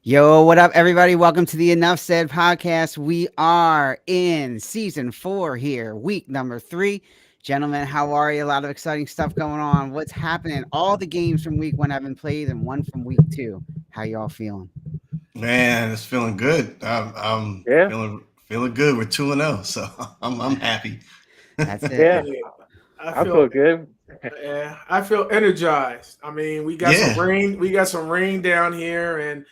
Yo, what up, everybody? Welcome to the Enough Said podcast. We are in season 4 here, week number 3. Gentlemen, how are you? A lot of exciting stuff going on. What's happening? All the games from week 1 have been played and one from week 2. How y'all feeling? Man, it's feeling good. I'm Yeah, feeling good. We're 2-0, so I'm happy. That's it. yeah. Yeah, I I feel feel good. yeah, I feel energized. I mean, we got some Yeah, rain. We got some rain down here, and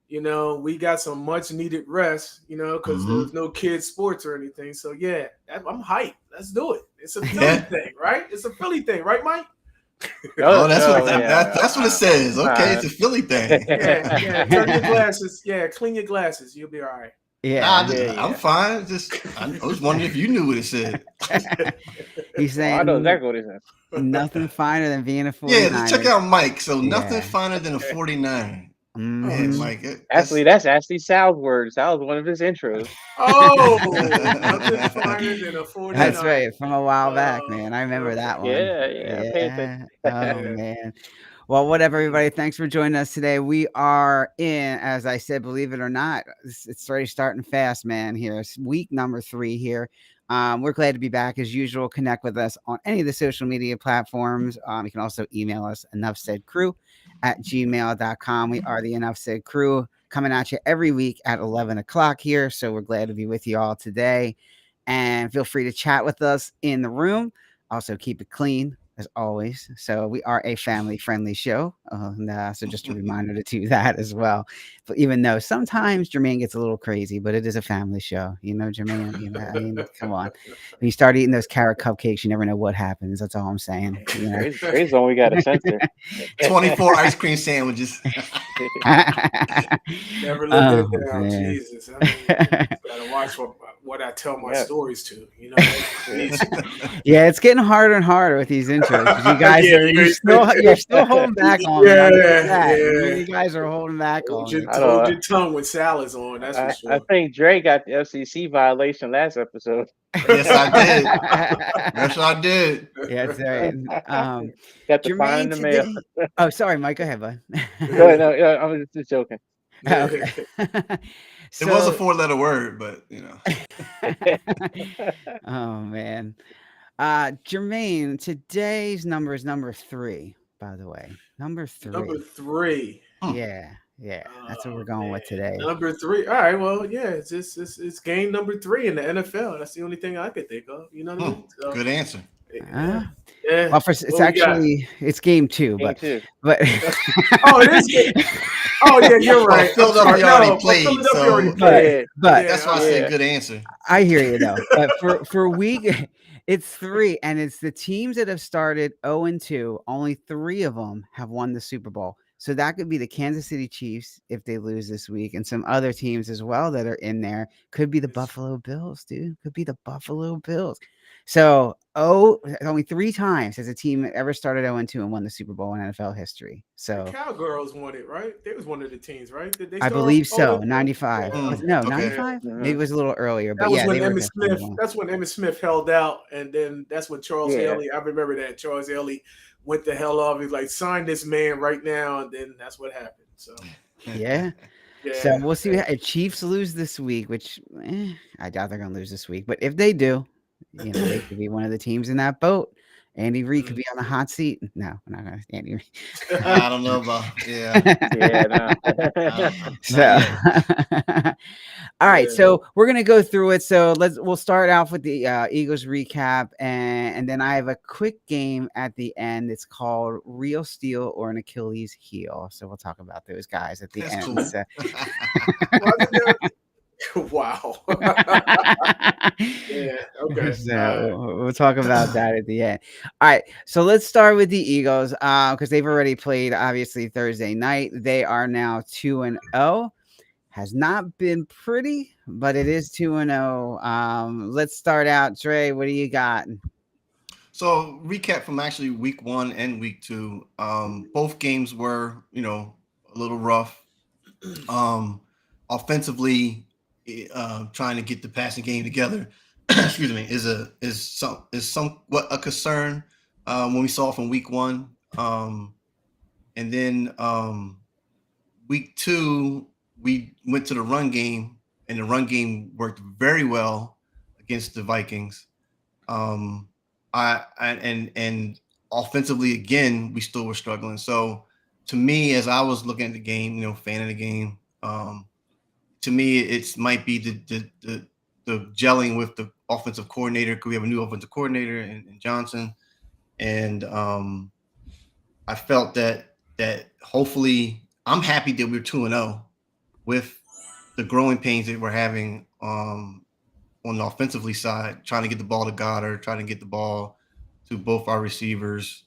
we got some much needed rest. Because there hmm was no kids sports or anything. So yeah, I'm hyped. Let's do it. It's a Philly yeah. thing, right? It's a Philly thing, right, Mike? Oh, No, that's what no, yeah. that's what it says. Okay, Uh, it's a Philly thing. Yeah, yeah. Turn your glasses. Yeah, clean your glasses. You'll be all right. Nah, Yeah. yeah, I'm yeah. fine. I was wondering if you knew what it said. He's Oh, I know saying exactly what it is. nothing finer than being a Yeah, let's check 49ers. out Mike. So nothing Yeah. finer than a 49. Oh, Man, Hmm. Mike, Actually, that's actually Sal's words. That was one of his intros. nothing finer than a That's 49. right. From a while back, Oh, man. I remember that okay. one. Yeah, yeah. Pay attention. Yeah. Oh, Yeah. man. Well, what up, everybody? Thanks for joining us today. We are in, as I said, believe it or not, it's already starting fast, man. Here, it's week number 3 here. We're glad to be back as usual. Connect with us on any of the social media platforms. You can also email us, enoughsaidcrew@gmail.com. We are the Enough Said Crew coming at you every week at 11 o'clock here. So we're glad to be with you all today. And feel free to chat with us in the room. Also, keep it clean as always. So we are a family-friendly show. So just a reminder to do that as well. But even though sometimes Jermaine gets a little crazy, but it is a family show. You know, Jermaine. I mean, come on. When you start eating those carrot cupcakes, you never know what happens. That's all I'm saying. Crazy zone we got to censor. 24 ice cream sandwiches. Never live Oh that down. man. Jesus. I mean, gotta watch what I tell my Yeah. stories to. Jeez. Yeah, it's getting harder and harder with these intros because you guys Yeah, you're still holding back on me. yeah, I know that. yeah. You guys are holding back on me. I Hold don't. your tongue when Sal's on. That's for I sure. think Dre got the FCC violation last episode. Yes, I did. Yes, I did. Yeah, that's right. Got the fine in Jermaine the mail. today. Oh, sorry, Mike. Go ahead, bud. No, no, yeah, I was just joking. Okay. It was a So, 4-letter word, but oh man, Jermaine, today's number is number 3. By the way, number Number 3. 3. Yeah, yeah, that's what Oh we're going man. with today. Number 3. All right. Well, yeah. It's game number 3 in the NFL. That's the only thing I could think of. You know what I mean? So good answer. Uh, yeah, yeah. well, first, it's What we got? actually it's game 2, Game two. but Oh, it is game. Oh yeah, you're Well, right. I'm Philadelphia sorry. already No, but played, Philadelphia so already but played. Yeah, but Yeah. that's why I All right. said yeah. good answer. I hear you though. But for week, it's 3, and it's the teams that have started 0-2. Only 3 of them have won the Super Bowl. So that could be the Kansas City Chiefs if they lose this week, and some other teams as well that are in there. Could be the Buffalo Bills, dude. Could be the Buffalo Bills. So only 3 times has a team ever started 0-2 and won the Super Bowl in NFL history. The So Cowgirls won it, right? They was one of the teams, right? Did they I start off believe so. 0-2? 95. Yeah. Was it, no, Okay. 95? Maybe Mhm. it was a little earlier, but That was yeah, when they were Emmitt definitely Smith. one. That's when Emmitt Smith held out, and then that's when Charles Yeah. Haley. I remember that Charles Haley went the hell off. He's like, sign this man right now, and then that's what happened. So Yeah. So yeah, we'll see if Chiefs lose this week, which I doubt they're going to lose this week. But if they do, they could be one of the teams in that boat. Andy Reid could be on the hot seat. No, I'm not going to Andy Reid. I don't know about Yeah, no. not So, yet. all right. yeah. So we're gonna go through it. So we'll start off with the Eagles recap, and then I have a quick game at the end. It's called Real Steel or an Achilles Heel. So we'll talk about those guys at the That's end. cool. So. Wasn't there- wow. Yeah. Okay. So All right. we'll talk about that at the end. All right, so let's start with the Eagles because they've already played obviously Thursday night. They are now 2-0. Has not been pretty, but it is 2-0. Let's start out, Trey. What do you got? So recap from actually week 1 and week 2. Both games were, a little rough. Offensively, trying to get the passing game together, excuse me, is somewhat a concern when we saw from week 1. And then week 2, we went to the run game, and the run game worked very well against the Vikings. And offensively, again, we still were struggling. So to me, as I was looking at the game, fan of the game, to me, it might be the gelling with the offensive coordinator, because we have a new offensive coordinator in Johnson. And I felt that hopefully, I'm happy that we're 2-0 with the growing pains that we're having on the offensively side, trying to get the ball to Goddard, trying to get the ball to both our receivers,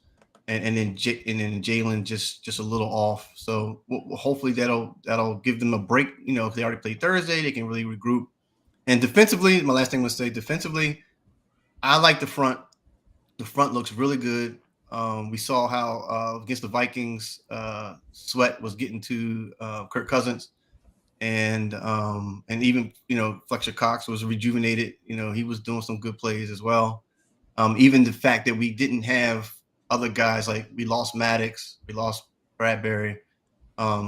and then Jalen just a little off. So hopefully that'll give them a break. If they already played Thursday, they can really regroup. And defensively, my last thing was say defensively, I like the front. The front looks really good. We saw how against the Vikings, Sweat was getting to Kirk Cousins, and even Fletcher Cox was rejuvenated. He was doing some good plays as well. Even the fact that we didn't have other guys, like we lost Maddox, we lost Bradbury.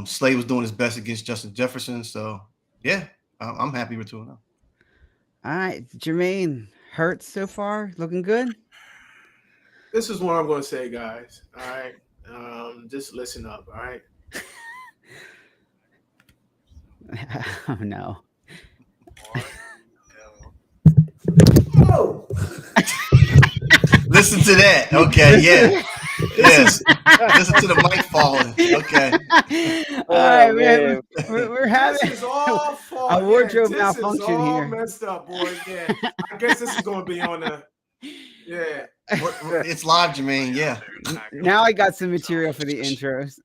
Slay was doing his best against Justin Jefferson. So yeah, I'm happy with 2-0. All right, Jermaine, Hurts so far looking good. This is what I'm going to say, guys. All right, just listen up. All right. Oh no. Oh. Listen to that. Okay, yeah. Yes. Listen to the mic falling. Okay. All right, Oh, man. man. We're having This is all fault. a wardrobe this malfunction is all here. messed up, boy. Yeah, I guess this is going to be on the. Yeah. It's live, Jermaine. Yeah. Now I got some material for the intros.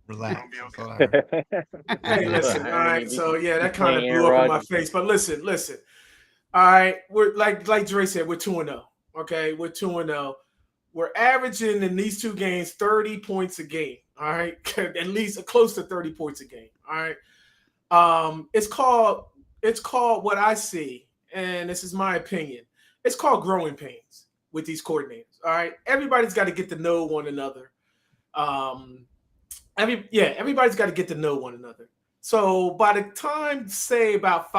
Relax. Hey, listen. All right. So yeah, that kind of Hey, blew up in my Rodgers. face. But listen. All right, we're like Dre said, we're 2-0. Okay, we're 2-0. We're averaging in these two games 30 points a game. All right, at least close to 30 points a game. All right. It's called what I see, and this is my opinion. It's called growing pains with these coordinators. All right, everybody's got to get to know one another. Everybody's got to get to know one another. So by the time, say about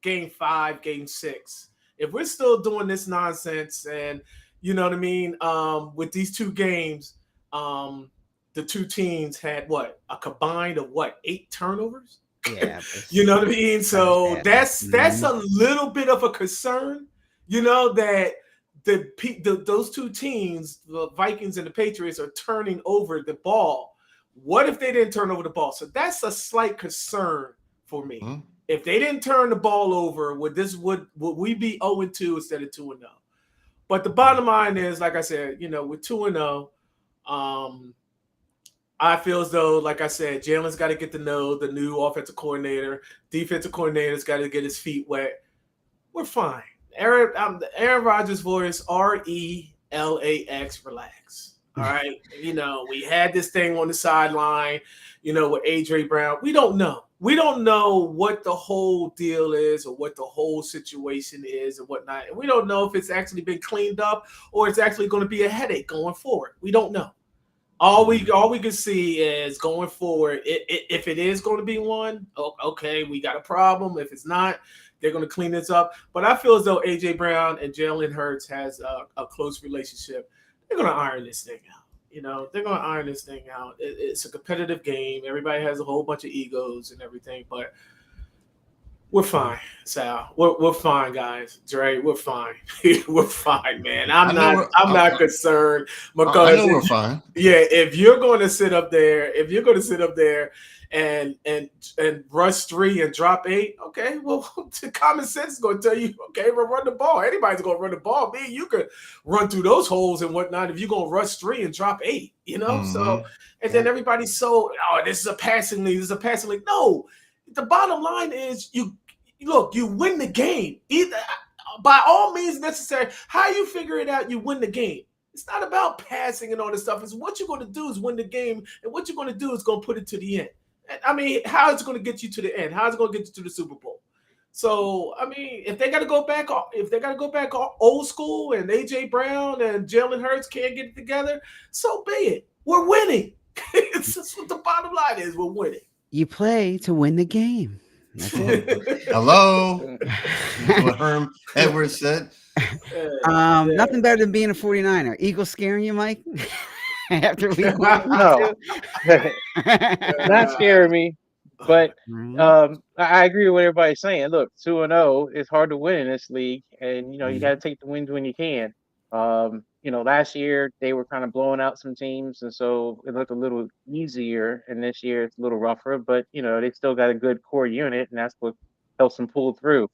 game 5, game 6, if we're still doing this nonsense, and you know what I mean, with these two games, the two teams had a combined of 8 turnovers? Yeah. You know what I mean? So that's Mhm. a little bit of a concern, that those two teams, the Vikings and the Patriots, are turning over the ball. What if they didn't turn over the ball? So that's a slight concern for me. Mm-hmm. If they didn't turn the ball over, would we be 0-2 instead of 2-0? But the bottom line is, like I said, with 2-0, I feel as though, like I said, Jalen's got to get to know the new offensive coordinator. Defensive coordinator's got to get his feet wet. We're fine. Aaron Rodgers' voice, RELAX, relax. All right. We had this thing on the sideline, with AJ Brown. We don't know. We don't know what the whole deal is or what the whole situation is and whatnot. And we don't know if it's actually been cleaned up or it's actually going to be a headache going forward. We don't know. All we can see is going forward. If it is going to be one, okay, we got a problem. If it's not, they're going to clean this up. But I feel as though AJ Brown and Jalen Hurts has a close relationship. They're going to iron this thing out. They're going to iron this thing out. It's a competitive game. Everybody has a whole bunch of egos and everything, but we're fine, Sal. We're fine, guys. Dre, we're fine. We're fine, man. I'm not concerned because I know we're fine. Yeah, if you're going to sit up there, and rush 3 and drop 8, okay, well, common sense is going to tell you, okay, we'll run the ball. Anybody's going to run the ball. Me, you could run through those holes and whatnot if you're going to rush 3 and drop 8, Mm-hmm. So, and then everybody's this is a passing league. No, the bottom line is you win the game. Either by all means necessary. How you figure it out, you win the game. It's not about passing and all this stuff. It's what you're going to do is win the game, and what you're going to do is going to put it to the end. I mean, how is it going to get you to the end? How is it going to get you to the Super Bowl? So I mean, if they got to go back, old school, and AJ Brown and Jalen Hurts can't get it together, so be it. We're winning. It's just what the bottom line is. We're winning. You play to win the game. That's it. Hello. What Herm Edwards said. Nothing better than being a 49er. Eagles scaring you, Mike? After we No. Not scaring me. But I agree with what everybody's saying. Look, 2-0, it's hard to win in this league, and you got to take the wins when you can. Last year they were kind of blowing out some teams, and so it looked a little easier. And this year it's a little rougher, but they still got a good core unit, and that's what helps them pull through.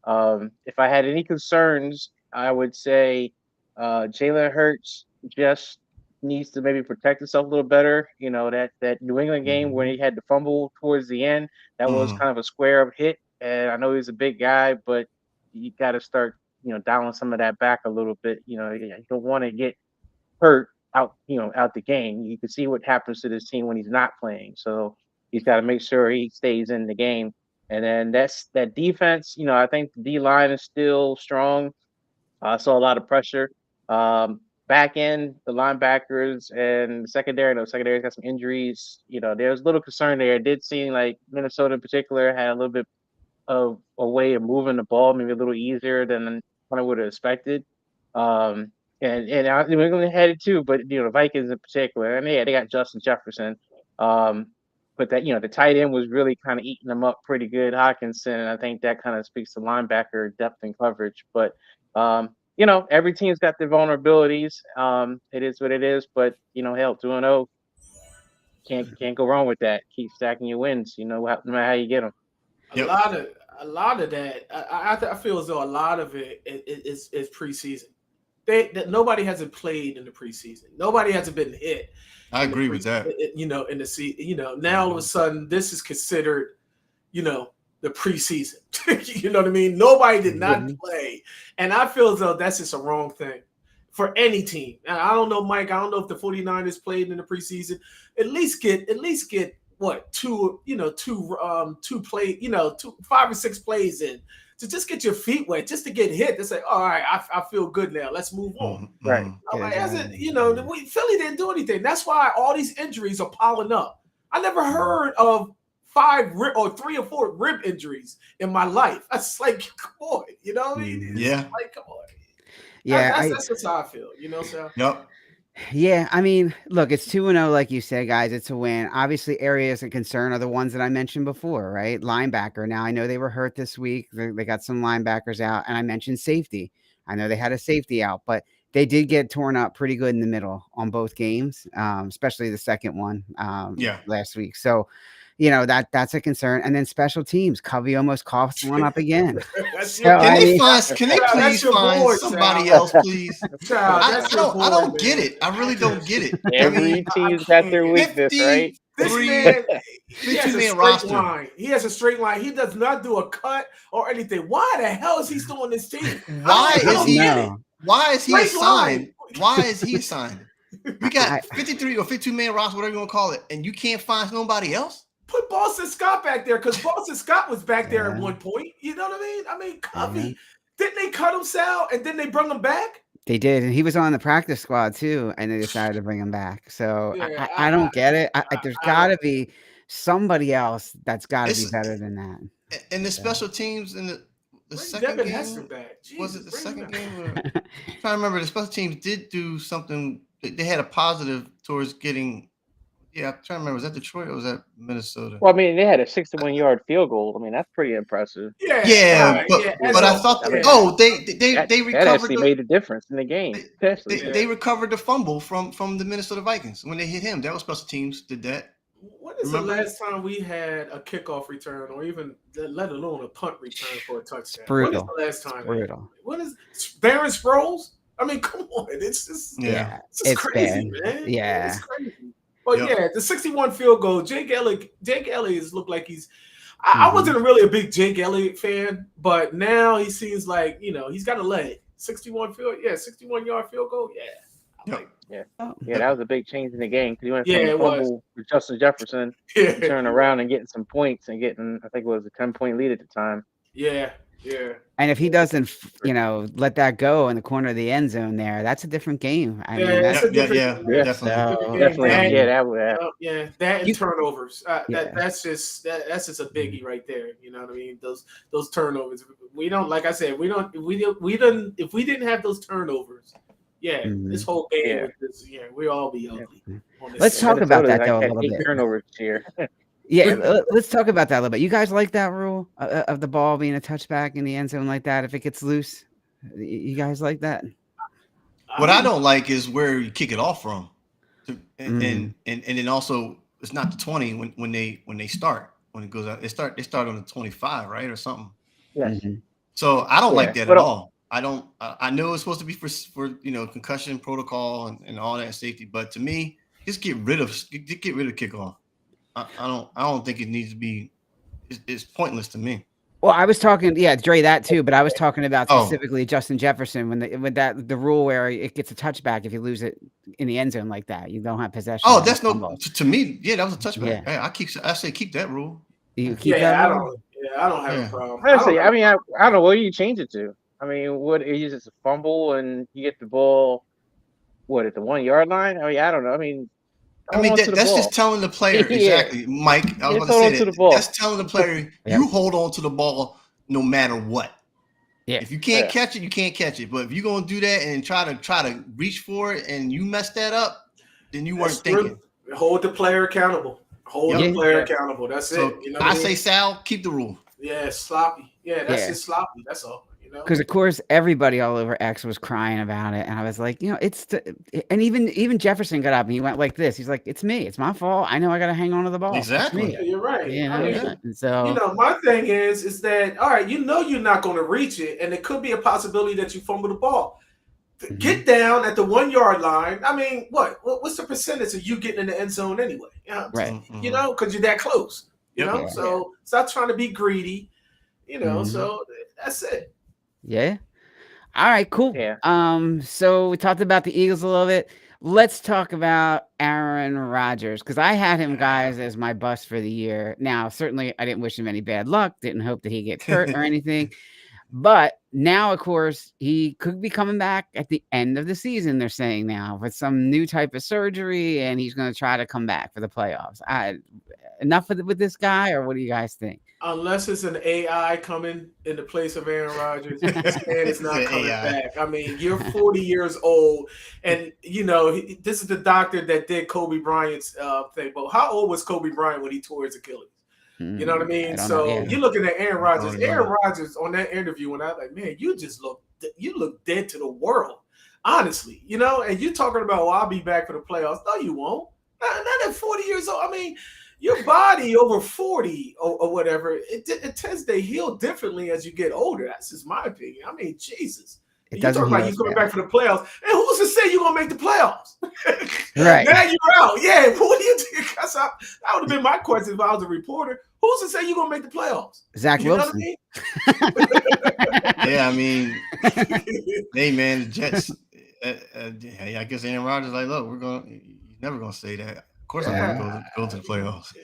If I had any concerns, I would say Jalen Hurts just needs to maybe protect himself a little better. That New England game when he had the fumble towards the end, that was kind of a square up hit. And I know he's a big guy, but you got to start, dialing some of that back a little bit. You don't want to get hurt out the game. You can see what happens to this team when he's not playing. So he's got to make sure he stays in the game. And then that defense, I think the D-line is still strong. I saw a lot of pressure. Back end, the linebackers and the secondary's got some injuries. There's a little concern there. It did seem like Minnesota in particular had a little bit of a way of moving the ball, maybe a little easier than I would have expected. And New England had it too, but the Vikings in particular, and they got Justin Jefferson. But that the tight end was really kind of eating them up pretty good, Hawkinson, and I think that kind of speaks to linebacker depth and coverage. But every team's got their vulnerabilities. It is what it is, but hell, 2-0 can't go wrong with that. Keep stacking your wins. No matter how you get them. Yep. A lot of that, I feel as though a lot of it is preseason. Nobody hasn't played in the preseason. Nobody hasn't been hit. I agree with that. In the season, now all of a sudden this is considered, the preseason. You know what I mean? Nobody did not play. And I feel as though that's just a wrong thing for any team. And I don't know, Mike, I don't know if the 49ers played in the preseason. At least get what, two 5 or 6 plays in to just get your feet wet, just to get hit, to say, all right, I feel good now. Let's move on. Right. Nobody hasn't, Philly didn't do anything. That's why all these injuries are piling up. I never heard of 3 or 4 rib injuries in my life. That's like, come on, you know what I mean? Yeah. Like, come on. Yeah, that's just how I feel, so. Yep. Yeah, I mean, look, it's 2-0, like you said, guys. It's a win. Obviously, areas of concern are the ones that I mentioned before, right? Linebacker. Now, I know they were hurt this week. They got some linebackers out, and I mentioned safety. I know they had a safety out, but they did get torn up pretty good in the middle on both games, especially the second one last week. So, that's a concern. And then special teams. Covey almost coughs one up again. Can they please find somebody else, please? I don't get it. I really don't get it. Every team's got their weakness, right? This man, he has a 52-man straight roster. line. He has a straight line. He does not do a cut or anything. Why the hell is he still on this team? Why is he Straight assigned? line. Why is he assigned? We got 53 or 52-man roster, whatever you want to call it, and you can't find nobody else? Put Boston Scott back there, because Boston Scott was back there at one point. You know what I mean? I mean, Covey, didn't they cut him, Sal, and then they bring him back? They did, and he was on the practice squad too, and they decided to bring him back. So I don't get it. There's got to be somebody else that's got to be better than that. And the special teams in the second Devin game, Hester back. was it Jesus, the second bring him game? I'm trying to remember. The special teams did do something. They had a positive towards getting. Yeah, I'm trying to remember. Was that Detroit or was that Minnesota? Well, I mean, they had a 61-yard field goal. I mean, that's pretty impressive. Yeah, but I thought they recovered. That actually made a difference in the game. They recovered the fumble from the Minnesota Vikings when they hit him. That was special teams did that. When is the last time we had a kickoff return, or even let alone a punt return for a touchdown? Brutal. When is the last time? Brutal. What is Darren Sproles? I mean, come on, it's just it's crazy, man. Yeah, it's crazy. But the 61 field goal, Jake Elliott looked like he's. I wasn't really a big Jake Elliott fan, but now he seems like he's got a leg. 61-yard field goal, that was a big change in the game, because he went from it fumble with Justin Jefferson to turning around and getting some points and getting, I think it was a 10-point lead at the time. Yeah. And if he doesn't, let that go in the corner of the end zone there, that's a different game. I mean, It's a different Yeah. definitely. so Definitely. That would happen. That and You- turnovers. Yeah. That's just a biggie right there. You know what I mean? Those turnovers. We don't, like I said, if we didn't have those turnovers, this whole game we'd all be ugly. on this Let's side. talk about that, though, a I had little 8 bit. turnovers here. Yeah, let's talk about that a little bit. You guys like that rule of the ball being a touchback in the end zone like that if it gets loose? You guys like that? What I don't like is where you kick it off from, and then also it's not the 20 when they start, when it goes out. They start on the 25, right, or something. Yes. Mhm. So I don't like that But- at all. I don't. I know it's supposed to be for concussion protocol and all that safety, but to me, just get rid of kickoff. I don't think it needs to be. It's pointless to me. Well, I was talking, Dre, that too, but I was talking about Oh. specifically Justin Jefferson with the rule where it gets a touchback if you lose it in the end zone like that. You don't have possession. Oh, of that's the no fumble. to me. Yeah, that was a touchback. Yeah. Hey, I say keep that rule. You keep that I rule? don't have Yeah. a problem. Honestly, I don't know what you change it to. I mean, what is it, a fumble and you get the ball? What, at the 1 yard line? I mean, I don't know. I mean, hold on to the that's ball. just telling the player Yeah. exactly, Mike. I was Just going to hold on say to that. the ball. That's telling the player Yeah. you hold on to the ball no matter what. Yeah. If you can't Yeah. catch it, you can't catch it. But if you're gonna do that and try to reach for it and you mess that up, then you weren't That's thinking. true. Hold the player accountable. Hold Yeah. the player accountable. That's So it. You know I what say, mean? Sal, keep the rule. Yeah, sloppy. Yeah, that's Yeah. just sloppy. That's all. Because of course everybody all over X was crying about it, and I was like, and even Jefferson got up and he went like this. He's like, "It's me. It's my fault. I know I got to hang on to the ball. It's Exactly. me." Yeah, you're right. You know? I mean, And so my thing is that all right, you're not going to reach it, and it could be a possibility that you fumble the ball. Get down at the 1 yard line. I mean, what's the percentage of you getting in the end zone anyway? right. Mhm. Because you're that close. Yep. So stop trying to be greedy. Mhm. So that's it. Yeah. All right, cool. Yeah. So we talked about the Eagles a little bit. Let's talk about Aaron Rodgers, because I had him, guys, as my bust for the year. Now, certainly I didn't wish him any bad luck, didn't hope that he gets hurt or anything. But now, of course, he could be coming back at the end of the season, they're saying now, with some new type of surgery, and he's going to try to come back for the playoffs. Enough with this guy, or what do you guys think? Unless it's an AI coming in the place of Aaron Rodgers, this man is not It's an coming AI. back. I mean, you're 40 years old, and this is the doctor that did Kobe Bryant's thing. But how old was Kobe Bryant when he tore his Achilles? You know what I mean? don't So know. Yeah. you're looking at Aaron Rodgers. Oh, yeah. Aaron Rodgers on that interview, and I was like, man, you look dead to the world, honestly. And you're talking about, I'll be back for the playoffs. No, you won't. Not at 40 years old. I mean, your body over 40 or whatever, it tends to heal differently as you get older. That's just my opinion. I mean, Jesus. It You doesn't talking about heal you coming fast. back for the playoffs, and who's to say you're gonna make the playoffs? Right. Now you're out. Yeah. What do you think? That would have been my question if I was a reporter. Who's to say you're gonna make the playoffs? Zach You know what Wilson. I Yeah, I mean, mean? hey man, the Jets. Hey, I guess Aaron Rodgers like, look, you're never gonna say that. Of course, I'm gonna go to the playoffs.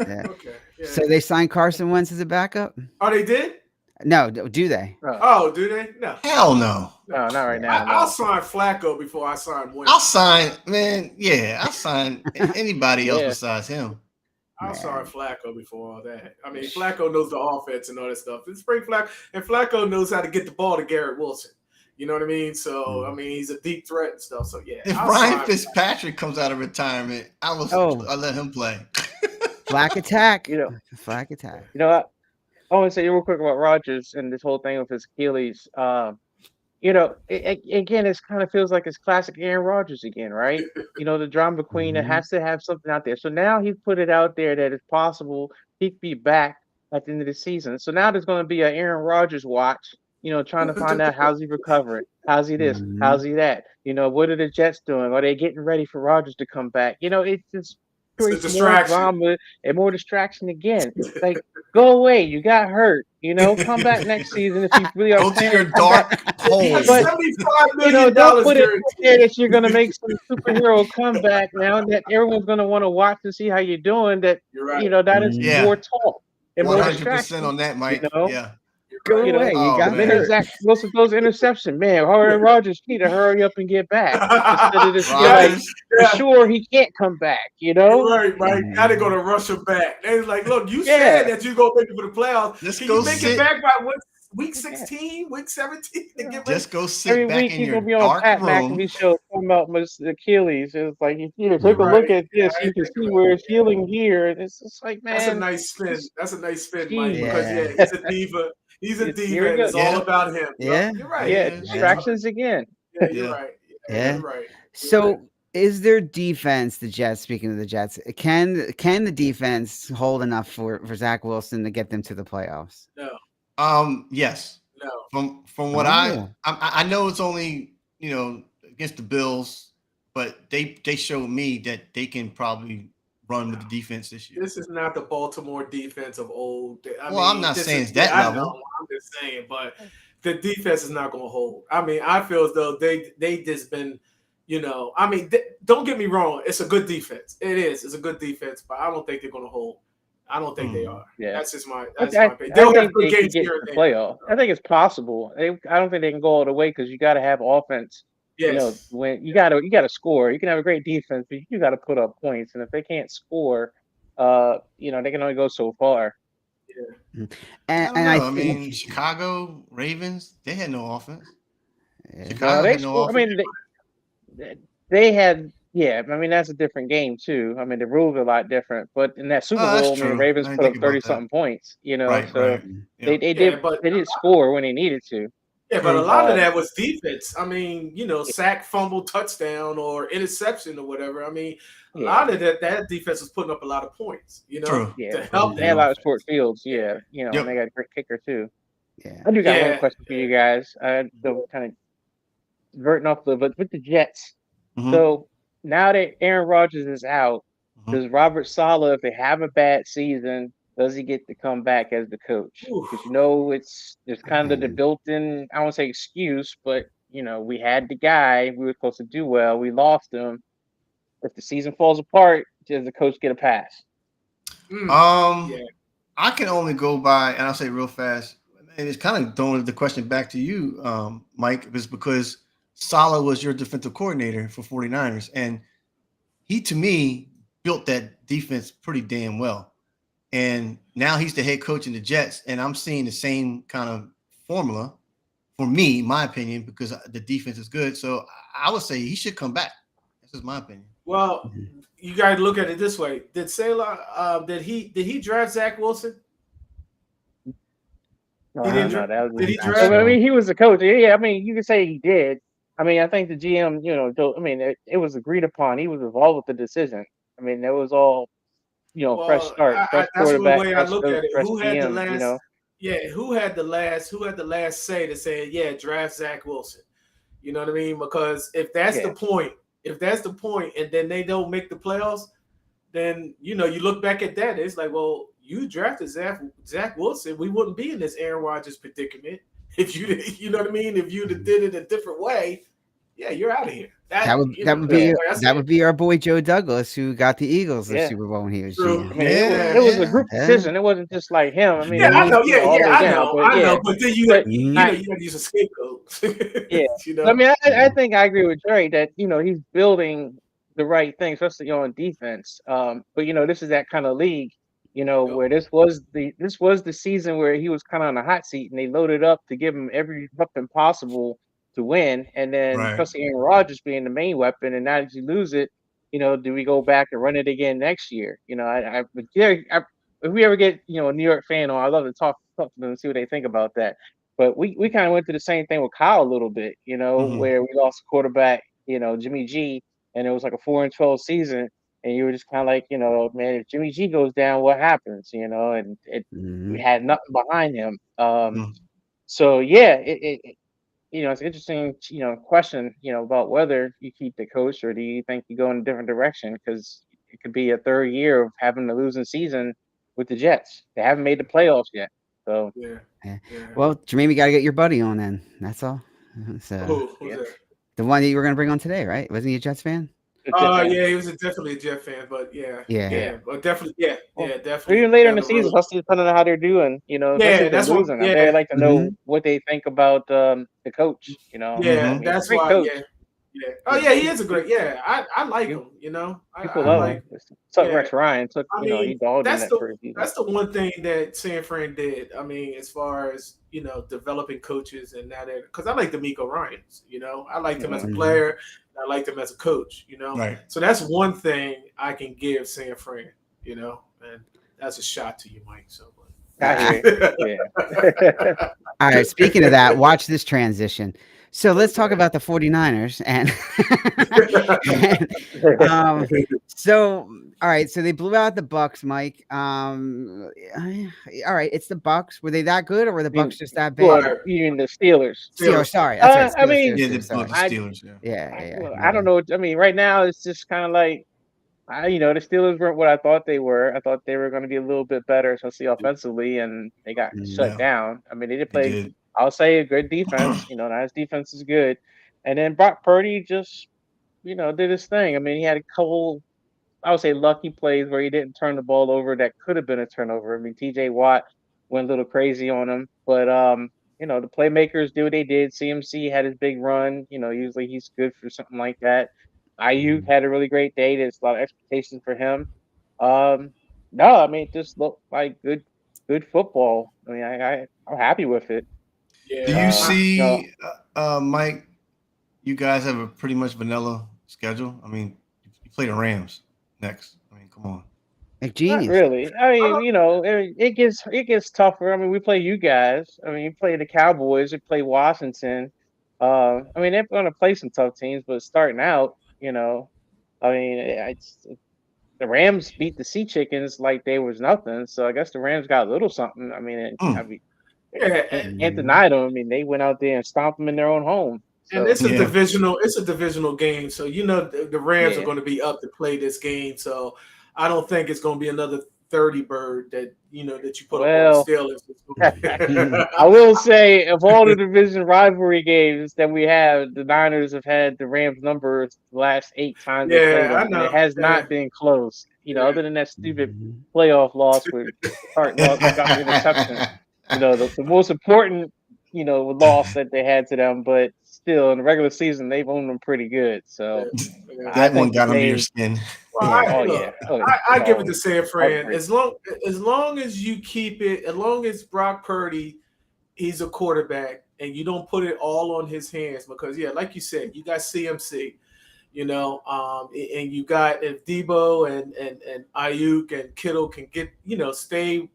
Yeah. Okay. Yeah. So they signed Carson Wentz as a backup? Oh, they did? No, do they? Oh, do they? No. Hell no. No, not right now. I'll sign Flacco before I sign Wentz. I'll sign, man. Yeah, I'll sign anybody else Yeah. besides him. I'll Man. sign Flacco before all that. I mean, Flacco knows the offense and all that stuff. It's bring Flacco, and Flacco knows how to get the ball to Garrett Wilson. You know what I mean? So, I mean, he's a deep threat and stuff. So, yeah. If I'll Ryan sign Fitzpatrick comes out of retirement, I'll let him play. Flag attack. You know. Flag attack. You know what? I want to say real quick about Rodgers and this whole thing with his Achilles. Again, it kind of feels like it's classic Aaron Rodgers again, right? The drama queen that has to have something out there. So now he's put it out there that it's possible he could be back at the end of the season. So now there's going to be an Aaron Rodgers watch, trying to find out how's he recovering, how's he this, how's he that. What are the Jets doing? Are they getting ready for Rodgers to come back? It's just creates more distraction. drama and more distraction again. Like, go away, you got hurt. Come back next season if you really are. Go to playing, your come back. dark hole. But- $75 million Don't put it out guaranteed. there that you're gonna make some superhero comeback now that everyone's gonna want to watch and see how you're doing. That You're right. that is Yeah. more talk and more 100% distraction. on that, Mike. You know? Yeah. You're Go You know, away. oh, You got the man. minute hurt. Zach Wilson throws an interception, man, Aaron Rodgers need to hurry up and get back instead of just be like, Rodgers, for Yeah. sure he can't come back. You You're know? right, Mike. Now they're gonna rush him back. They're like, look, you Yeah. said that you're gonna make it for the playoffs. Just Can go you make sit. it back by week 16, week 17 to get ready? Just go sit Every back week in he's your gonna be on dark Pat room. McAfee show talking about his Achilles. It's like if you take a You're look right. at this, I you ain't can thinking see about where that. it's healing here. And it's just like, That's a man, nice spin. just That's a nice spin, team. Mike. Because Yeah. he's a diva. He's a Here diva, we and go. it's all Yeah. about him. Yeah. You're right. Yeah, Yeah. distractions again. Yeah, you're Yeah. right. Yeah. You're right. You're right. So is their defense, the Jets, speaking of the Jets, can the defense hold enough for Zach Wilson to get them to the playoffs? Yes. No. From what Oh. I know it's only, against the Bills, but they showed me that they can probably run with the defense this year. This is not the Baltimore defense of old. I'm not saying it's that I level. know, I'm just saying, but the defense is not going to hold. I mean, I feel as though they just been, don't get me wrong. It's a good defense. It is. It's a good defense, but I don't think they're going to hold. I don't think they are. Yeah. That's just my I opinion. think They'll have they good can games get here to and the there. playoff. I think it's possible. I don't think they can go all the way because you got to have offense. Yes. When you got to score. You can have a great defense, but you got to put up points. And if they can't score, they can only go so far. And I I think mean, Chicago Ravens, they had no offense. Yeah. Chicago had no offense. I mean, they had. Yeah, I mean that's a different game too. I mean the rules are a lot different, but in that Super that's Bowl, I mean, the true. Ravens I didn't put up think about 30-something points. Right, so right. they Yeah. did score when they needed to. Yeah, but a lot of that was defense. I mean, sack, fumble, touchdown, or interception, or whatever. I mean, a lot of that defense was putting up a lot of points. True. Yeah, to help they had a them. lot of sport fields. Yeah, Yep. and they got a great kicker too. Yeah. I do got Yeah. one question for you guys. Kind of diverting off but with the Jets. Mhm. So now that Aaron Rodgers is out, Mhm. does Robert Saleh, if they have a bad season, does he get to come back as the coach? Oof. Because it's kind of the built-in, I won't say excuse, but we had the guy, we were supposed to do well, we lost him. If the season falls apart, does the coach get a pass? Yeah. I can only go by, and I'll say real fast, and it's kind of throwing the question back to you, Mike, is because Saleh was your defensive coordinator for 49ers, and he, to me, built that defense pretty damn well. And now he's the head coach in the Jets, and I'm seeing the same kind of formula for me, my opinion, because the defense is good. So I would say he should come back. This is my opinion. Well, you got to look at it this way. Did Saleh, did he draft Zach Wilson? No, He didn't no, that was did he I draft? mean, he was the coach. Yeah, I mean, you can say he did. I mean, I think the GM, it was agreed upon. He was involved with the decision. I mean, it was all, fresh start, fresh that's the quarterback, way I fresh look coach, at it. fresh Who had the GM, last? Yeah, who had the last say to say, yeah, draft Zach Wilson? You know what I mean? Because if that's the point, and then they don't make the playoffs, then you look back at that. It's like, well, you drafted Zach Wilson, we wouldn't be in this Aaron Rodgers predicament. If you know what I mean? If you did it a different way, yeah, you're out of here. That would be our boy Joe Douglas, who got the Eagles the Super Bowl when he was True. GM. I mean, it was a group decision. It wasn't just like him. I mean, I know. I know. But then you got to use a scapegoat. I mean, I think I agree with Jerry that he's building the right thing, especially on defense. But this is that kind of league, where this was the season where he was kind of on the hot seat, and they loaded up to give him every weapon possible to win, and then especially Aaron Rodgers being the main weapon, and now that you lose it, do we go back and run it again next year? If we ever get a New York fan on, I'd love to talk to them and see what they think about that. But we kind of went through the same thing with Kyle a little bit, where we lost a quarterback, Jimmy G, and it was like a 4-12 season, and you were just kind of like, man, if Jimmy G goes down, what happens? And we had nothing behind him. So yeah, it's an interesting, question, about whether you keep the coach or do you think you go in a different direction, because it could be a third year of having a losing season with the Jets. They haven't made the playoffs yet. So yeah. Well, Jermaine, we got to get your buddy on then. That's all. So Who's that? the one that you were going to bring on today, right? Wasn't he a Jets fan? Oh yeah, he was definitely a Jet fan, but yeah, but definitely, definitely. Even later in down the season, road. especially depending on how they're doing, especially if they're that's what. losing. I'd very like to know Mhm. what they think about the coach. I Mhm. mean, he's a That's great why. coach. Yeah. Oh yeah, he is a great. Yeah, I like him. People I love like. him. Took Yeah, Rex Ryan. I He mean, dogged him that's that the first season. that's the one thing that San Fran did. I mean, as far as developing coaches and that, because I like D'Amico Ryans. I liked him as a Mhm. player. And I liked him as a coach. Right. So that's one thing I can give San Fran. And that's a shot to you, Mike. So. I hear you. Yeah. All right, speaking of that, watch this transition. So let's talk about the 49ers so all right, so they blew out the Bucks, Mike. All right, it's the Bucks. Were they that good, or were the Bucks just that bad? Well, you mean the Steelers? Steelers, sorry. That's right. I mean, Yeah, the Steelers, Steelers. yeah. I don't know. I mean, right now it's just kind of like, the Steelers weren't what I thought they were. I thought they were going to be a little bit better, especially offensively, and they got shut down. I mean, they did play. I'll say a good defense. Nice defense is good, and then Brock Purdy just, did his thing. I mean, he had a couple, I would say, lucky plays where he didn't turn the ball over that could have been a turnover. I mean, T.J. Watt went a little crazy on him, but the playmakers do what they did. CMC had his big run. Usually he's good for something like that. Ayuk had a really great day. There's a lot of expectations for him. No, I mean, it just looked like good football. I mean, I'm happy with it. Yeah. Do you see, Mike? You guys have a pretty much vanilla schedule. I mean, you play the Rams next. I mean, come on. Genius. Not really. I mean, it gets tougher. I mean, we play you guys. I mean, you play the Cowboys. You play Washington. I mean, they're going to play some tough teams, but starting out, I mean, the Rams beat the Sea Chickens like they was nothing. So I guess the Rams got a little something. I mean, can't deny them. I mean, they went out there and stomped them in their own home. So. And it's a divisional game. So the Rams are going to be up to play this game. So I don't think it's going to be another 30 bird that you put up on the Steelers. I will say, of all the division rivalry games that we have, the Niners have had the Rams number the last 8 times they played them, and it has not been close. Other than that stupid playoff loss with Hart got the interception. The most important loss that they had to them, but still in the regular season they've owned them pretty good. So that one got under your skin. Well, I give it to San Fran. As long as you keep it, as long as Brock Purdy, he's a quarterback, and you don't put it all on his hands, because like you said, you got CMC, and you got, if Debo and Ayuk and Kittle can get stay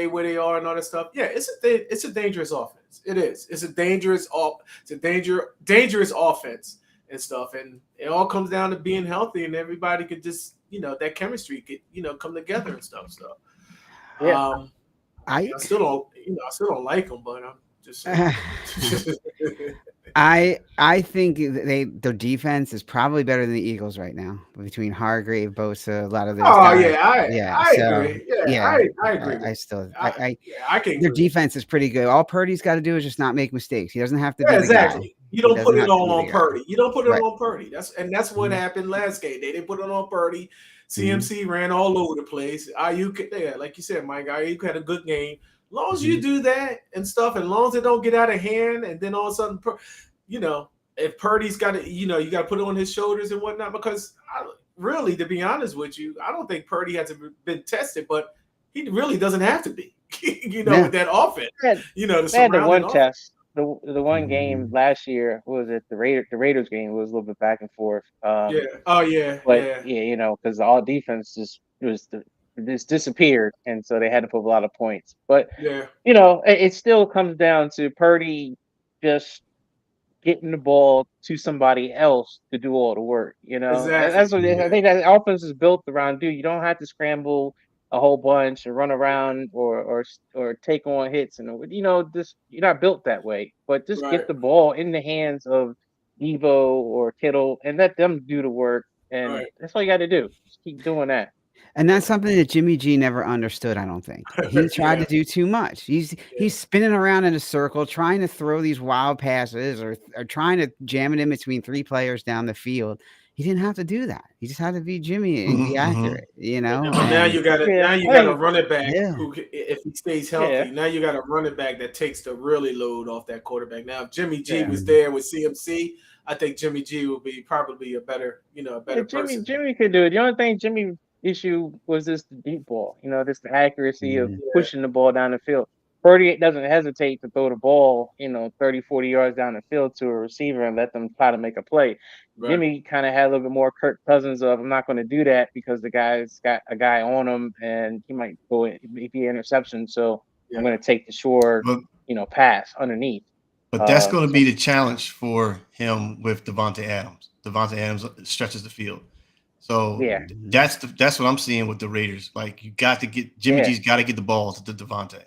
where they are and all that stuff. Yeah, it's a dangerous offense. It is. It's a dangerous offense and stuff. And it all comes down to being healthy, and everybody could just that chemistry could come together and stuff. So I still don't like them, but I'm just saying. I think their defense is probably better than the Eagles right now, between Hargrave, Bosa, a lot of those guys. I agree. I agree. I can. Their defense is pretty good. All Purdy's got to do is just not make mistakes. He doesn't have to be exactly. You don't put it all on guy. Purdy. You don't put it on Purdy. That's what happened last game. They didn't put it on Purdy. CMC ran all over the place. Ayuk, like you said, Mike, Ayuk had a good game. As long as you do that and stuff, and as long as it don't get out of hand, and then all of a sudden, if Purdy's got to, you got to put it on his shoulders and whatnot, because really, to be honest with you, I don't think Purdy has been tested, but he really doesn't have to be, with that offense. They had the one test, the one game last year, what was it? The Raiders game was a little bit back and forth. But because all defense just disappeared, and so they had to put a lot of points. But it still comes down to Purdy just getting the ball to somebody else to do all the work. Exactly. That's what I think that offense is built around. You don't have to scramble a whole bunch and run around or take on hits, and just you're not built that way. But just get the ball in the hands of Debo or Kittle and let them do the work, and that's all you got to do. Just keep doing that. And that's something that Jimmy G never understood, I don't think. He tried to do too much. He's spinning around in a circle, trying to throw these wild passes or trying to jam it in between 3 players down the field. he didn't have to do that. He just had to be Jimmy and be accurate, you know. Now and- you got Yeah. now you got a running back Yeah. who, if he stays healthy, Yeah. now you got a running back that takes the really load off that quarterback. Now, if Jimmy G Yeah. was there with CMC, I think Jimmy G would be probably a better person. Jimmy could do it. The only thing Jimmy issue was this deep ball. This the accuracy of pushing the ball down the field. Purdy doesn't hesitate to throw the ball, 30, 40 yards down the field to a receiver and let them try to make a play. Right. Jimmy kind of had a little bit more Kirk Cousins of, I'm not going to do that because the guy's got a guy on him and he might go if he interception. So I'm going to take the short, pass underneath. But that's going to be the challenge for him with Devontae Adams. Devontae Adams stretches the field. So yeah, that's what I'm seeing with the Raiders. Like, you got to get Jimmy G's got to get the ball to Devontae.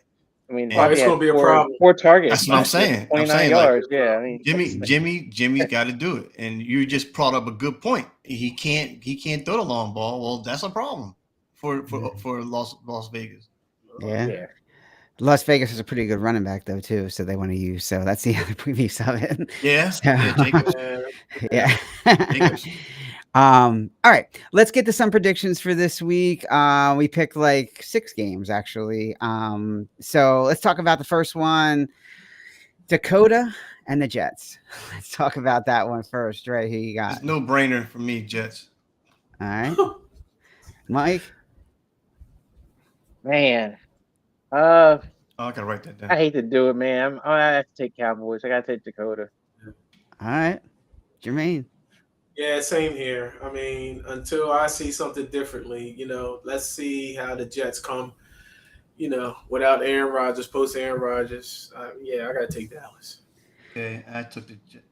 I mean, it's going to be a problem. 4 targets. That's what I'm saying. 29 yards. Like, yeah, I mean, Jimmy's got to do it. And you just brought up a good point. He can't throw the long ball. Well, that's a problem for Las Vegas. Yeah. Las Vegas is a pretty good running back though too, so they want to use. So that's the other piece of it. Yeah. So, Jacobs. yeah. Jacobs. All right, let's get to some predictions for this week. We picked like 6 games actually. So let's talk about the first one, Dakota and the Jets. Let's talk about that one first. Right, who you got? It's no brainer for me, Jets. All right, Mike. Man, I gotta write that down. I hate to do it, man. I have to take Cowboys. I gotta take Dakota. All right, Jermaine. Yeah, same here. I mean, until I see something differently, let's see how the Jets come, without Aaron Rodgers, post Aaron Rodgers. I got to take Dallas. Okay, I took the Jets.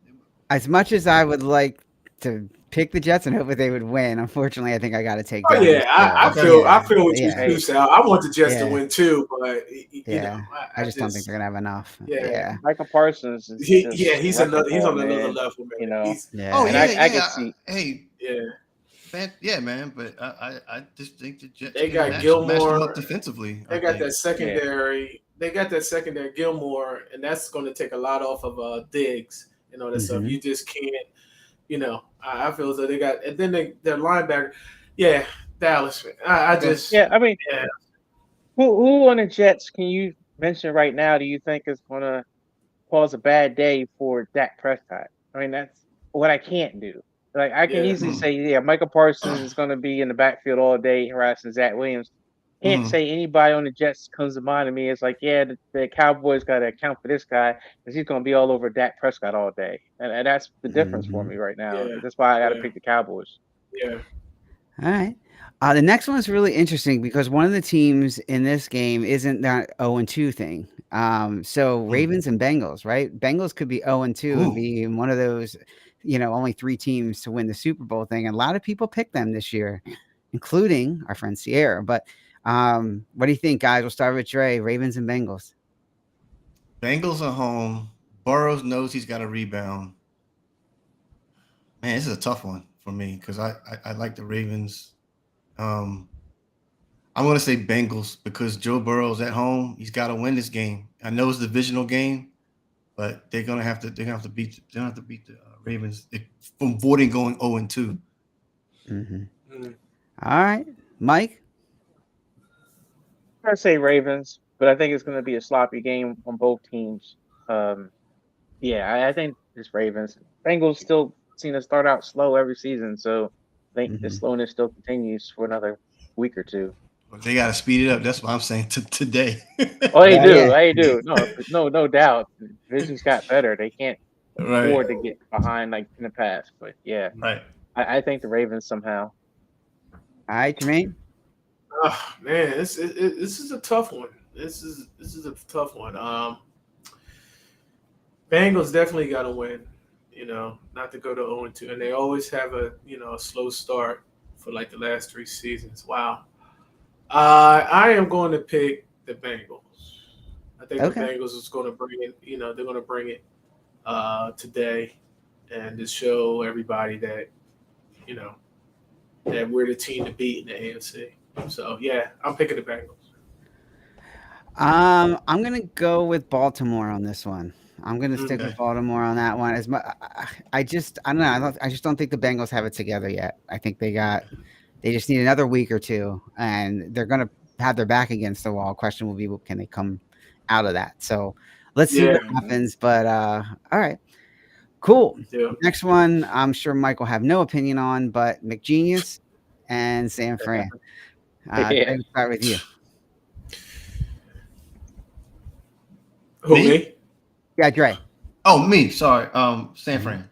As much as I would like to pick the Jets and hope that they would win, unfortunately, I think I got to take. Oh Dallas. yeah, I feel what Yeah. you Sal. I want the Jets to win too, but I just don't think they're gonna have enough. Yeah. Michael Parsons. He's on another level, man. Oh yeah, I can see. Hey, yeah, man. But I just think the Jets. They got match Gilmore them up defensively. They got that secondary. They got that secondary Gilmore, and that's going to take a lot off of Diggs and all that stuff. You just can't. I feel as though they got, and then their linebacker. Yeah, Dallas. I just. Yeah, I mean, who on the Jets can you mention right now? Do you think is going to cause a bad day for Dak Prescott? I mean, that's what I can't do. Like I can easily say, Michael Parsons is going to be in the backfield all day harassing Zach Williams. Can't say anybody on the Jets comes to mind to me. It's like, the Cowboys got to account for this guy because he's going to be all over Dak Prescott all day, and that's the difference for me right now. Yeah. That's why I got to pick the Cowboys. Yeah. All right. The next one is really interesting because one of the teams in this game isn't that 0-2 thing. So Ravens and Bengals, right? Bengals could be 0-2 and be one of those, only 3 teams to win the Super Bowl thing. And a lot of people picked them this year, including our friend Sierra. But what do you think, guys? We'll start with Dre. Ravens and Bengals. Bengals are home. Burrows knows he's got a rebound. Man, this is a tough one for me because I like the Ravens. I'm going to say Bengals because Joe Burrow's at home. He's got to win this game. I know it's a divisional game, but they're going to have to beat the Ravens from avoiding going 0-2. All right, Mike. I'd say Ravens, but I think it's going to be a sloppy game on both teams. I think it's Ravens. Bengals still seem to start out slow every season, so I think the slowness still continues for another week or two. They got to speed it up. That's what I'm saying today. Oh, they do. No doubt. Divisions got better. They can't afford to get behind like in the past. But right. I think the Ravens somehow. All right, Jermaine. Oh, man, this is a tough one. This is a tough one. Bengals definitely got to win. Not to go to 0-2, and they always have a slow start for like the last 3 seasons. Wow. I am going to pick the Bengals. I think the Bengals is going to bring it. They're going to bring it today, and to show everybody that that we're the team to beat in the AFC. So I'm picking the Bengals. I'm gonna go with Baltimore on this one. I'm gonna stick with Okay. Baltimore on that one. I don't know. I just don't think the Bengals have it together yet. I think they just need another week or two, and they're gonna have their back against the wall. Question will be, can they come out of that? So let's see Yeah. what happens. But all right, cool. Yeah. Next one, I'm sure Mike will have no opinion on, but McGenius and San Fran. Yeah. Let's start with you. Who, Me? me? Yeah, Dre. Oh, me. Sorry. San Fran.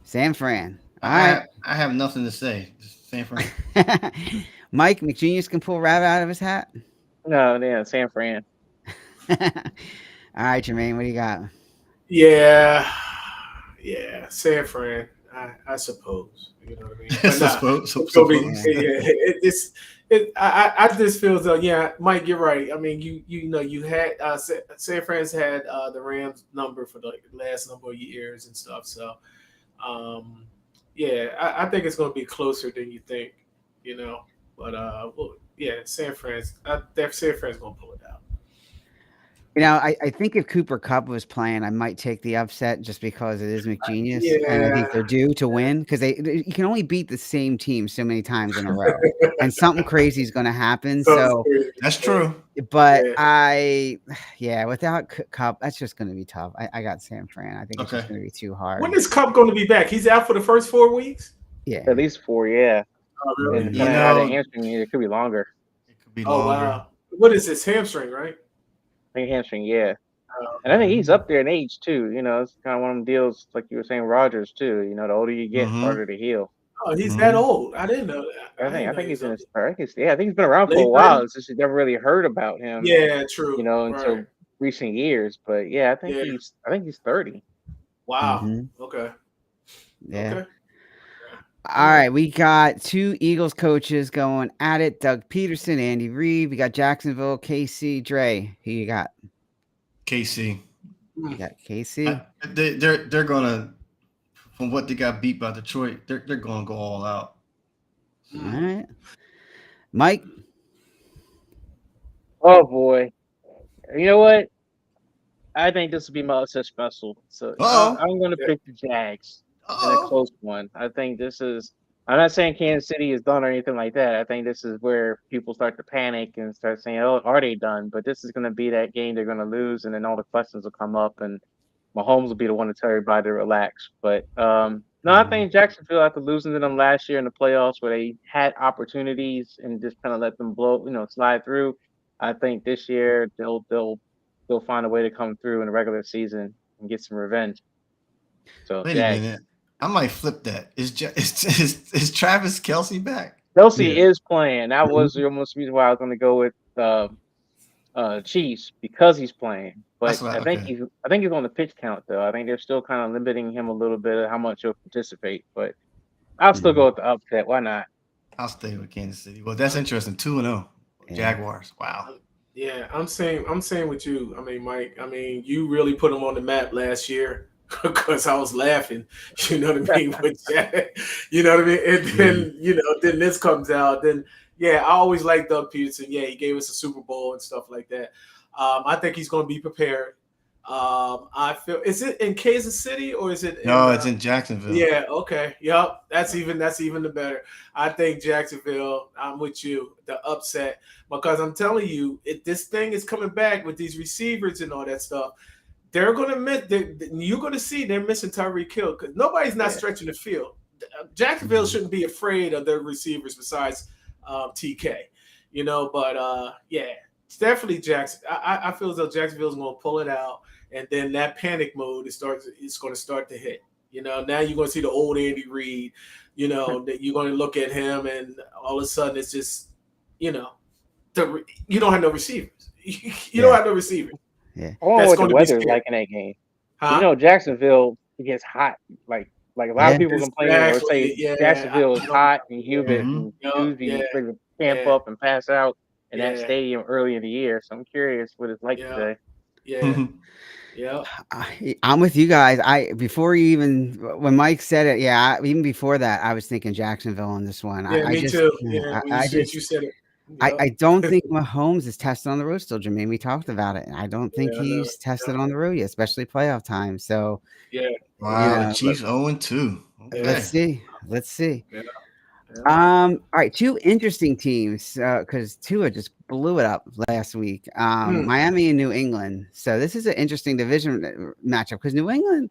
San Fran. All right. I have nothing to say. Just San Fran. Mike, McGenius can pull a rabbit out of his hat. No, yeah, San Fran. All right, Jermaine, what do you got? Yeah. San Fran, I suppose. You know what I mean? But Suppose. I just feel as though, yeah, Mike, you're right. I mean, you had San Fran's had the Rams number for the last number of years and stuff. So, yeah, I think it's going to be closer than you think. You know, but well, yeah, San Fran's going to pull it out. You know, I think if Cooper Kupp was playing, I might take the upset just because it is McGenius, and I think they're due to win because you can only beat the same team so many times in a row, and something crazy is going to happen. So That's true. but without Kupp, that's just going to be tough. I got San Fran. I think it's just going to be too hard. When is Kupp going to be back? He's out for the first 4 weeks. Yeah, At least 4, yeah. Oh, really? And You hamstring, it could be longer. It could be Oh longer. wow! What is this, hamstring, right? I think hamstring, yeah. And I think he's up there in age too. You know, it's kind of one of them deals like you were saying, Rodgers too. You know, the older you get, Mhm. harder to heal. Oh, he's that old. I didn't know that. I think he's in his. I think he's been Late around for a while. 30s? It's just you never really heard about him. Yeah, true. You know, until Right. recent years. But yeah, I think he's 30. Mhm. Wow. Mm-hmm. Okay. yeah. Okay. All right, we got 2 Eagles coaches going at it. Doug Peterson, Andy Reid. We got Jacksonville, KC, Dre. Who you got? KC. You got KC. They're gonna, from what they got beat by Detroit, they're gonna go all out. All right, Mike. Oh boy, you know what? I think this will be my upset special. So I'm going to pick the Jags in a close one. I think this is. I'm not saying Kansas City is done or anything like that. I think this is where people start to panic and start saying, "Oh, are they done?" But this is going to be that game they're going to lose, and then all the questions will come up, and Mahomes will be the one to tell everybody to relax. But no, I think Jacksonville, after losing to them last year in the playoffs, where they had opportunities and just kind of let them slide through. I think this year they'll find a way to come through in the regular season and get some revenge. So Wait a minute. I might flip that. Is Travis Kelce back? Kelce is playing. That was the almost reason why I was going to go with Chiefs because he's playing. But I think he's on the pitch count though. I think they're still kind of limiting him a little bit of how much he'll participate. But I'll still go with the upset. Why not? I'll stay with Kansas City. Well, that's interesting. 2-0. Jaguars. Wow. Yeah, I'm saying with you. I mean, Mike. I mean, you really put them on the map last year because I was laughing. You know what I mean? You know what I mean? And then then this comes out. Then I always liked Doug Peterson. Yeah, he gave us a Super Bowl and stuff like that. I think he's going to be prepared. I feel, is it in Kansas City or is it? It's in Jacksonville. Yeah. Okay. Yep. That's even the better. I think Jacksonville. I'm with you. The upset, because I'm telling you, this thing is coming back with these receivers and all that stuff. They're going to miss. You're going to see they're missing Tyreek Hill because nobody's not stretching the field. Jacksonville shouldn't be afraid of their receivers besides TK. But it's definitely Jackson. I feel as though Jacksonville's going to pull it out. And then that panic mode it's going to start to hit. Now you're going to see the old Andy Reid. That you're going to look at him, and all of a sudden it's just, you don't have no receivers. You don't have no receivers. Yeah, I wonder what the weather's like in that game. Huh? Jacksonville gets hot. Like a lot of people complain or say Jacksonville is hot and humid and Tuesday ready to camp up and pass out in that stadium early in the year. So I'm curious what it's like today. Yeah. Yeah, I'm with you guys. When Mike said it, even before that, I was thinking Jacksonville on this one. Yeah, me too. Yeah, you said it. I don't think Mahomes is tested on the road still, Jermaine. We talked about it. I don't think he's tested on the road yet, especially playoff time. So, Yeah. Wow, the Chiefs 0-2. Okay. Let's see. Yeah. All right, two interesting teams because Tua just blew it up last week. Miami and New England. So this is an interesting division matchup because New England,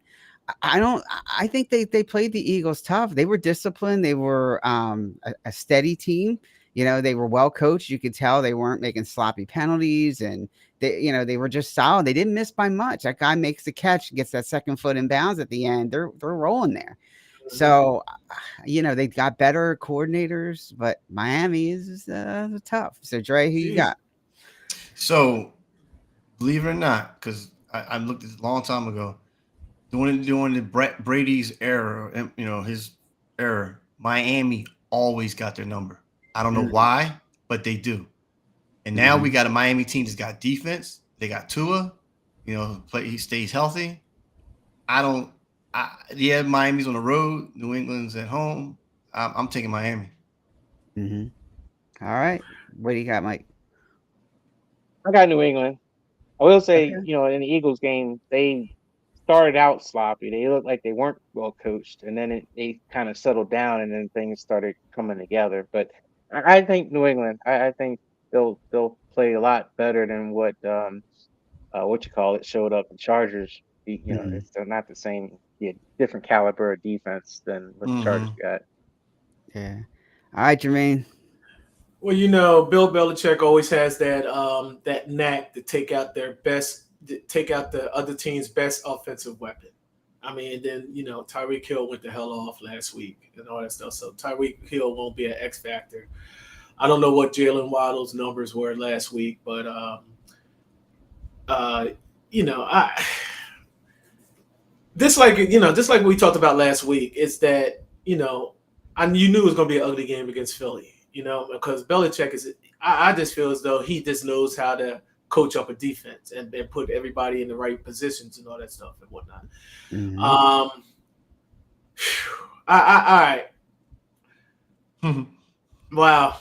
I think they played the Eagles tough. They were disciplined. They were a steady team. They were well coached. You could tell they weren't making sloppy penalties, and they were just solid. They didn't miss by much. That guy makes the catch, gets that second foot in bounds at the end. They're rolling there. So, they got better coordinators, but Miami is tough. So, Dre, who you got? So, believe it or not, because I looked at this a long time ago, during the Brady's era, his era, Miami always got their number. I don't know why, but they do. And now we got a Miami team that's got defense. They got Tua. He stays healthy. Miami's on the road. New England's at home. I'm taking Miami. All right. What do you got, Mike? I got New England. I will say, in the Eagles game, they started out sloppy. They looked like they weren't well coached, and then they kind of settled down, and then things started coming together. But I think New England. I think they'll play a lot better than what showed up. The Chargers. They're not the same. Different caliber of defense than what the Chargers got. Yeah. All right, Jermaine. Well, Bill Belichick always has that knack to take out the other team's best offensive weapon. I mean, and then Tyreek Hill went the hell off last week and all that stuff. So Tyreek Hill won't be an X factor. I don't know what Jalen Waddle's numbers were last week, but just like we talked about last week, is that you knew it was going to be an ugly game against Philly, because Belichick I just feel as though he just knows how to coach up a defense and put everybody in the right positions and all that stuff and whatnot. All right. Wow.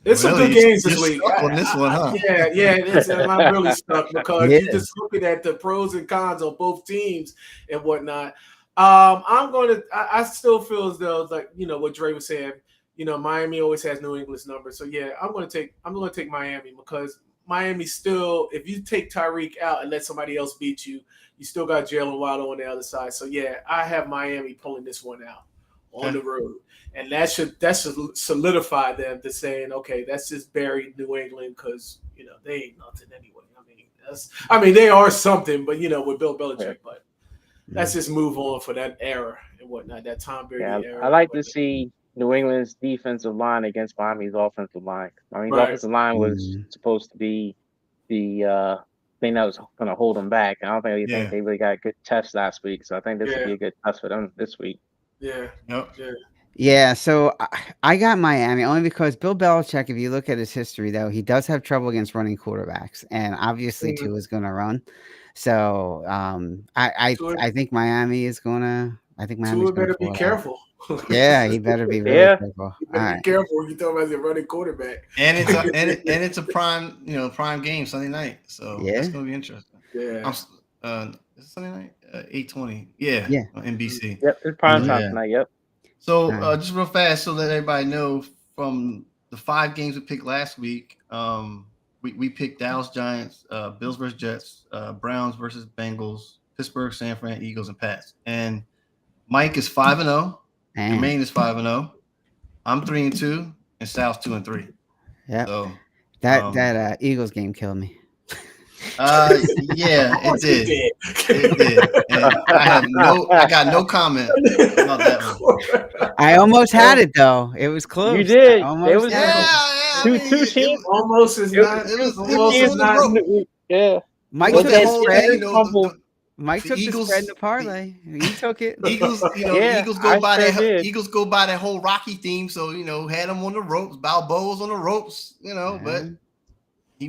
There's some good games this week. On this one, huh? I'm really stuck because you're just looking at the pros and cons on both teams and whatnot. I still feel as though, like, what Dre was saying, Miami always has New England's number. So yeah, I'm going to take Miami because Miami still, if you take Tyreek out and let somebody else beat you, you still got Jalen Waddle on the other side. So yeah, I have Miami pulling this one out on the road. And that should solidify them to saying, okay, that's just bury New England because they ain't nothing anyway. I mean they are something, but with Bill Belichick, but let's just move on for that era and whatnot, that Tom Brady era. I like to see New England's defensive line against Miami's offensive line. Miami's offensive line was supposed to be the thing that was going to hold them back. I don't think they really got a good test last week, so I think this would be a good test for them this week. Yeah. Yep. Yeah. Yeah, so I got Miami only because Bill Belichick, if you look at his history, though, he does have trouble against running quarterbacks, and obviously Tua is going to run. So I think Miami is going to. I think Miami better be careful. Yeah, he better be very careful. Be careful when you talk about your running quarterback. And it's a prime game Sunday night, so it's going to be interesting. Yeah. Is it Sunday night? 8:20. Yeah. On NBC. Yep, it's prime time tonight. Yep. So just real fast, so that everybody know, from the 5 games we picked last week, we picked Dallas Giants, Bills versus Jets, Browns versus Bengals, Pittsburgh, San Fran, Eagles, and Pats. And Mike is 5-0. Jermaine is 5-0. I'm 3-2, and Sal's 2-3. Yeah. So that Eagles game killed me. It did. It did. And I got no comment about that one. I almost had it though. It was close. You did. It was two teams. Almost is not. Almost is not. Yeah. Mike took the spread. Mike took the spread in the parlay. He took it. Eagles, Eagles go by that. Eagles go by that whole Rocky theme. So had them on the ropes. Balboa's on the ropes. But.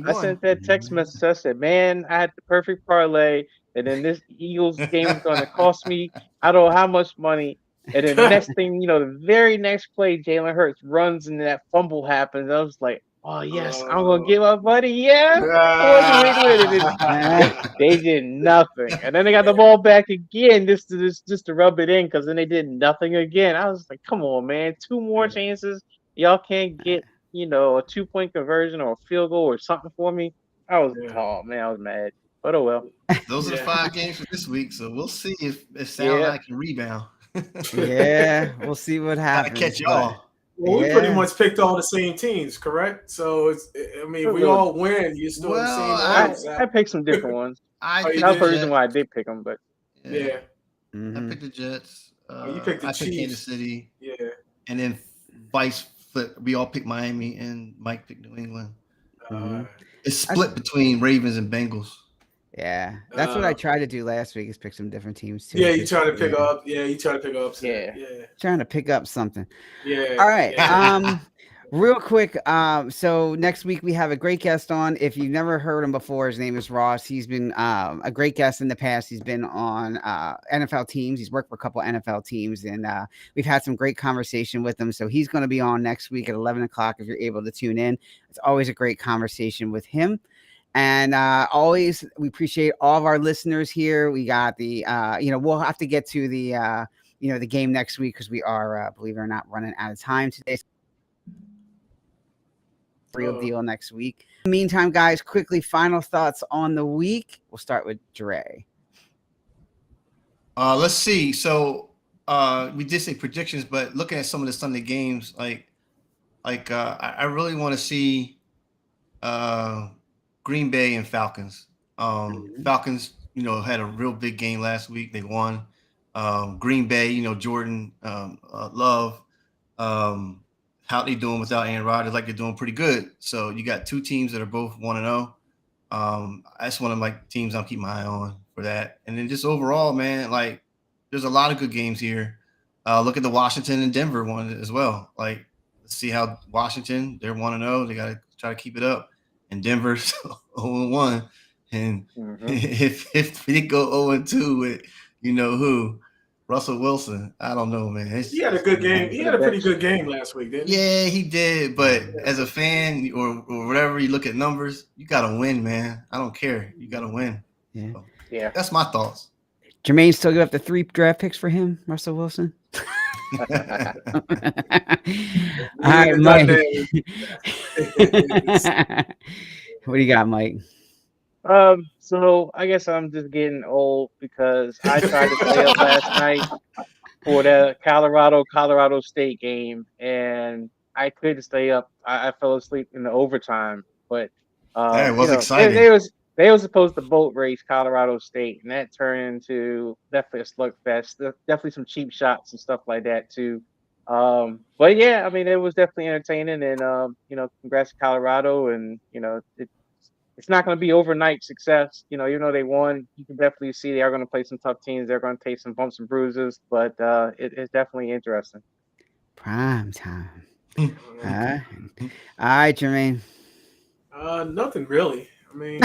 I sent that text message. I said, man, I had the perfect parlay, and then this Eagles game is going to cost me I don't know how much money. And then the next thing, the very next play, Jalen Hurts runs and that fumble happens. I was like, oh yes, I'm gonna get my buddy. Yes, I wasn't waiting with it. They did nothing, and then they got the ball back again just to rub it in, because then they did nothing again. I was like, come on, man, 2 more chances. Y'all can't get a 2-point conversion or a field goal or something for me. Oh man, I was mad. But oh well. Those are the 5 games for this week, so we'll see if Sound Like can rebound. Yeah, we'll see what happens. Gotta catch y'all. Well, we pretty much picked all the same teams, correct? So we all win. You're still the same. I picked some different ones. That's the reason why I did pick them, but yeah. I picked the Jets. You picked the Chiefs. Picked Kansas City. Yeah. And then vice flip. We all picked Miami, and Mike picked New England. It's split between Ravens and Bengals. Yeah, that's what I tried to do last week, is pick some different teams too. Yeah, you try to pick up. Yeah, you try to pick up. Yeah. Trying to pick up something. Yeah. All right. Real quick. So next week we have a great guest on. If you've never heard him before, his name is Ross. He's been a great guest in the past. He's been on NFL teams. He's worked for a couple NFL teams, and we've had some great conversation with him. So he's going to be on next week at 11 o'clock. If you're able to tune in, it's always a great conversation with him. And always, we appreciate all of our listeners here. We got the, we'll have to get to the, the game next week, because we are, believe it or not, running out of time today. Real deal next week. In the meantime, guys, quickly, final thoughts on the week. We'll start with Dre. Let's see. So we did say predictions, but looking at some of the Sunday games, I really want to see Green Bay and Falcons. Falcons, had a real big game last week. They won. Green Bay, Jordan Love. How they doing without Aaron Rodgers? They're doing pretty good. So you got 2 teams that are both 1-0. That's one of my teams I'll keep my eye on for that. And then just overall, man, there's a lot of good games here. Look at the Washington and Denver one as well. Let's see how Washington, they're 1-0. They got to try to keep it up. And Denver's 0-1. And if we go 0-2 with who, Russell Wilson, I don't know, man. He had a good game. He had a pretty good game last week, didn't he? Yeah, he did. But as a fan or whatever, you look at numbers, you got to win, man. I don't care. You got to win. Yeah. So, that's my thoughts. Jermaine still give up the 3 draft picks for him, Russell Wilson? All right, Mike. What do you got, Mike? So I guess I'm just getting old, because I tried to stay up last night for the Colorado State game, and I couldn't stay up. I fell asleep in the overtime, but it was exciting. They were supposed to boat race Colorado State, and that turned into definitely a slugfest. Definitely some cheap shots and stuff like that too. But yeah, I mean, it was definitely entertaining, and congrats to Colorado, and it's not going to be overnight success. Even though they won, you can definitely see they are going to play some tough teams. They're going to take some bumps and bruises, but it's definitely interesting. Prime time. All right, Jermaine. Nothing really. I mean,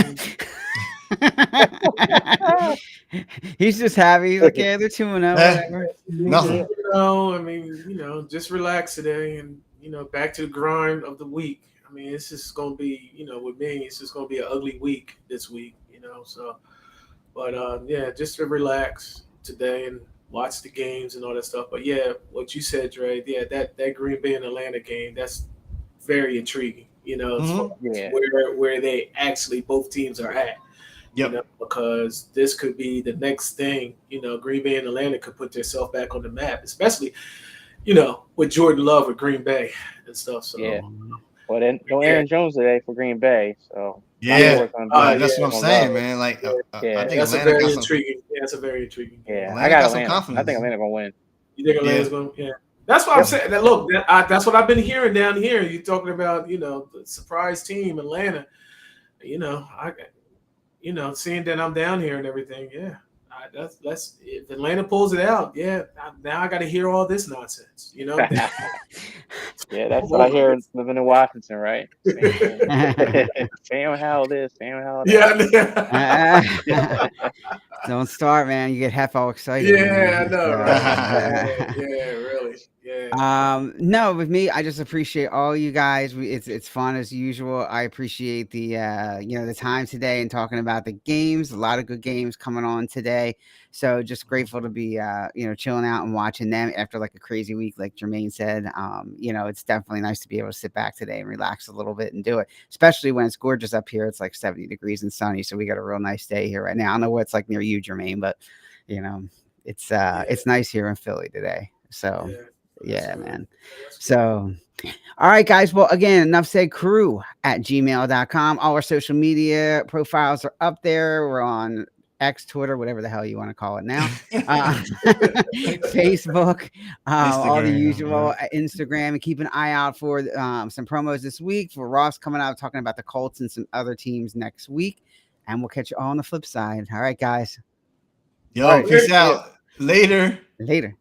he's just happy. He's like, yeah, they're 2-0. Whatever. Nothing. I mean, just relax today, and back to the grind of the week. I mean, it's just going to be, with me, it's just going to be an ugly week this week, so, but just to relax today and watch the games and all that stuff. But yeah, what you said, Dre, that Green Bay and Atlanta game, that's very intriguing, where they actually, both teams are at, because this could be the next thing, Green Bay and Atlanta could put themselves back on the map, especially, with Jordan Love at Green Bay and stuff. So, yeah. Well, then no Aaron Jones today for Green Bay, so that's what I'm saying, man. I think that's a very intriguing. Yeah, that's a very intriguing. Yeah, I got Atlanta. I think Atlanta gonna win. You think Atlanta's gonna? Yeah, that's what I'm saying. That look, that's what I've been hearing down here. You talking about the surprise team, Atlanta. Seeing that I'm down here and everything. Yeah. That's if Atlanta pulls it out, now I got to hear all this nonsense, Yeah, that's what I hear living in Washington, right? Sam Howell this, Sam Howell that. Yeah. Don't start, man. You get half all excited. Yeah, I know. Right? Yeah, really. Yeah. No, with me, I just appreciate all you guys. It's fun as usual. I appreciate the the time today and talking about the games. A lot of good games coming on today. So just grateful to be chilling out and watching them after like a crazy week, like Jermaine said. It's definitely nice to be able to sit back today and relax a little bit and do it, especially when it's gorgeous up here. It's like 70 degrees and sunny, so we got a real nice day here right now. I don't know what it's like near you, Jermaine, but it's nice here in Philly today. So. Yeah, man. So, all right, guys. Well, again, enough said crew at gmail.com. All our social media profiles are up there. We're on X, Twitter, whatever the hell you want to call it now. Facebook, all the usual, Instagram, and keep an eye out for some promos this week for Ross coming out talking about the Colts and some other teams next week. And we'll catch you all on the flip side. All right, guys. Yo, peace out. Later. Later.